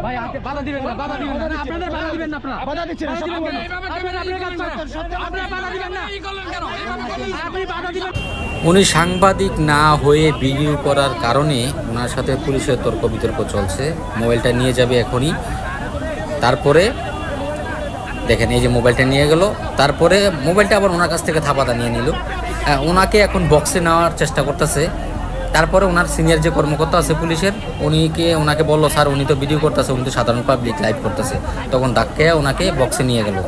ভাই আপনি বাধা দিবেন না, বাধা দিবেন না, আপনাদের বাধা দিবেন না, আপনারা বাধা দিচ্ছেন না, দিবেন কেন? আপনারা বাধা দিবেন না, আপনি বাধা দিবেন। উনি সাংবাদিক না হয়ে ভিডিও করার কারণে ওনার সাথে পুলিশের তর্ক বিতর্ক চলছে। মোবাইলটা নিয়ে যাবে এখনই। তারপরে দেখেন এই যে মোবাইলটা নিয়ে গেল, তারপরে মোবাইলটা আবার ওনার কাছ থেকে থাপাতা নিয়ে নিল। ওনাকে এখন বক্সে নেওয়ার চেষ্টা করতেছে। তারপরে ওনার সিনিয়র যে কর্মকর্তা আছে পুলিশের, ওনাকে বললো স্যার উনি তো ভিডিও করতেছে, উনি তো সাধারণ পাবলিক লাইভ করতেছে। তখন ধাক্কা ওনাকে বক্সে নিয়ে গেল।